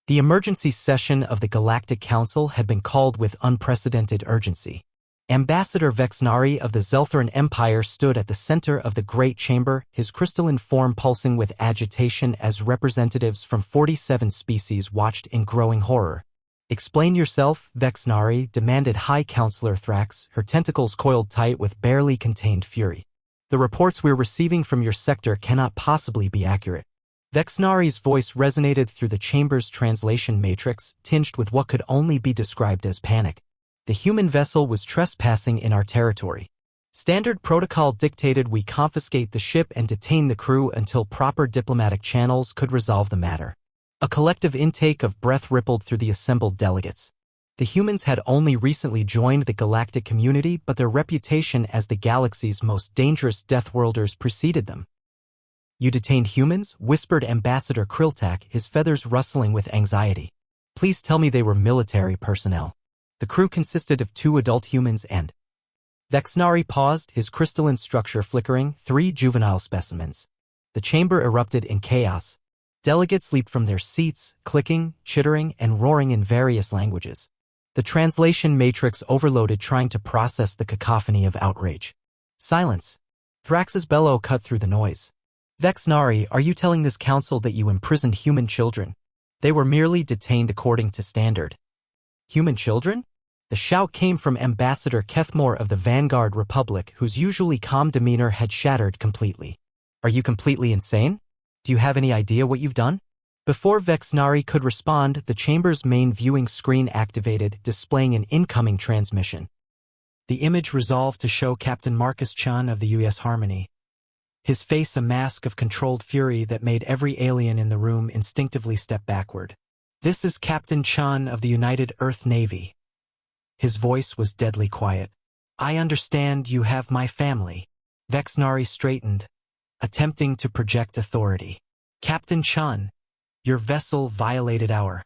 The emergency session of the Galactic Council had been called with unprecedented urgency. Ambassador Vexnari of the Zeltharan Empire stood at the center of the Great Chamber, his crystalline form pulsing with agitation as representatives from 47 species watched in growing horror. "Explain yourself," Vexnari demanded High Counselor Thrax, her tentacles coiled tight with barely contained fury. "The reports we're receiving from your sector cannot possibly be accurate." Vexnari's voice resonated through the chamber's translation matrix, tinged with what could only be described as panic. "The human vessel was trespassing in our territory. Standard protocol dictated we confiscate the ship and detain the crew until proper diplomatic channels could resolve the matter." A collective intake of breath rippled through the assembled delegates. The humans had only recently joined the galactic community, but their reputation as the galaxy's most dangerous deathworlders preceded them. "You detained humans?" whispered Ambassador Kriltak, his feathers rustling with anxiety. "Please tell me they were military personnel." The crew consisted of 2 adult humans and... Vexnari paused, his crystalline structure flickering, 3 juvenile specimens. The chamber erupted in chaos. Delegates leaped from their seats, clicking, chittering, and roaring in various languages. The translation matrix overloaded, trying to process the cacophony of outrage. "Silence!" Thrax's bellow cut through the noise. "Vexnari, are you telling this council that you imprisoned human children? They were merely detained according to standard." "Human children?" The shout came from Ambassador Kethmore of the Vanguard Republic, whose usually calm demeanor had shattered completely. "Are you completely insane? Do you have any idea what you've done?" Before Vexnari could respond, the chamber's main viewing screen activated, displaying an incoming transmission. The image resolved to show Captain Marcus Chun of the U.S. Harmony, his face a mask of controlled fury that made every alien in the room instinctively step backward. "This is Captain Chun of the United Earth Navy." His voice was deadly quiet. "I understand you have my family." Vexnari straightened, attempting to project authority. "Captain Chun, your vessel violated our...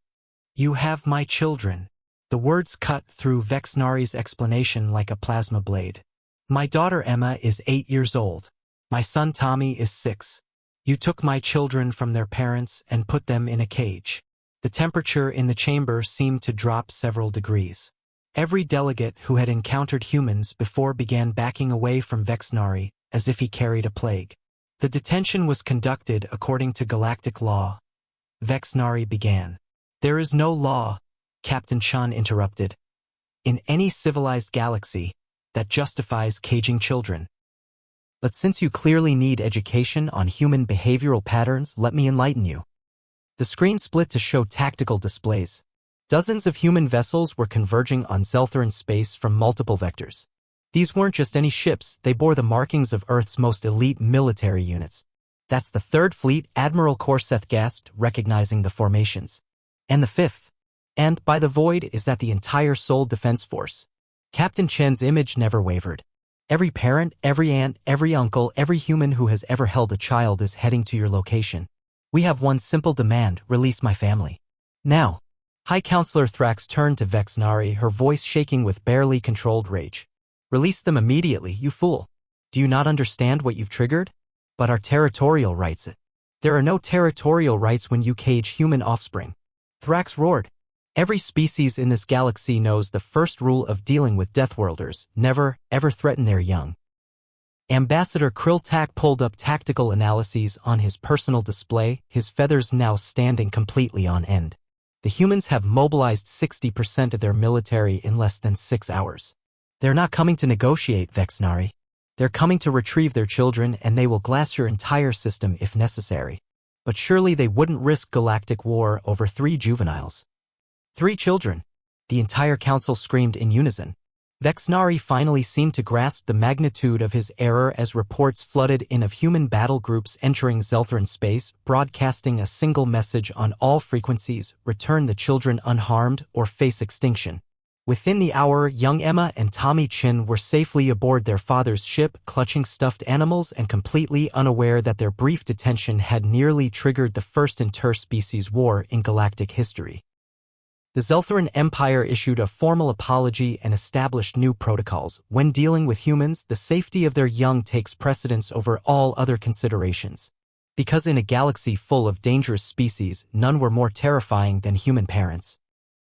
You have my children." The words cut through Vexnari's explanation like a plasma blade. "My daughter Emma is 8 years old. My son Tommy is 6. You took my children from their parents and put them in a cage." The temperature in the chamber seemed to drop several degrees. Every delegate who had encountered humans before began backing away from Vexnari, as if he carried a plague. "The detention was conducted according to galactic law." Vexnari began. "There is no law," Captain Chun interrupted, "in any civilized galaxy that justifies caging children. But since you clearly need education on human behavioral patterns, let me enlighten you." The screen split to show tactical displays. Dozens of human vessels were converging on Zeltharan space from multiple vectors. These weren't just any ships, they bore the markings of Earth's most elite military units. "That's the 3rd Fleet," Admiral Korseth gasped, recognizing the formations. "And the 5th. And, by the void, is that the entire Soul Defense Force?" Captain Chen's image never wavered. "Every parent, every aunt, every uncle, every human who has ever held a child is heading to your location. We have one simple demand: release my family. Now." High Counselor Thrax turned to Vexnari, her voice shaking with barely controlled rage. "Release them immediately, you fool. Do you not understand what you've triggered? But our territorial rights. There are no territorial rights when you cage human offspring." Thrax roared. "Every species in this galaxy knows the first rule of dealing with Deathworlders: never, ever threaten their young." Ambassador Kriltak pulled up tactical analyses on his personal display, his feathers now standing completely on end. "The humans have mobilized 60% of their military in less than 6 hours. They're not coming to negotiate, Vexnari. They're coming to retrieve their children, and they will glass your entire system if necessary. But surely they wouldn't risk galactic war over 3 juveniles." "3 children!" The entire council screamed in unison. Vexnari finally seemed to grasp the magnitude of his error as reports flooded in of human battle groups entering Zeltharan space, broadcasting a single message on all frequencies: return the children unharmed or face extinction. Within the hour, young Emma and Tommy Chin were safely aboard their father's ship, clutching stuffed animals and completely unaware that their brief detention had nearly triggered the first interspecies war in galactic history. The Zeltharan Empire issued a formal apology and established new protocols. When dealing with humans, the safety of their young takes precedence over all other considerations. Because in a galaxy full of dangerous species, none were more terrifying than human parents.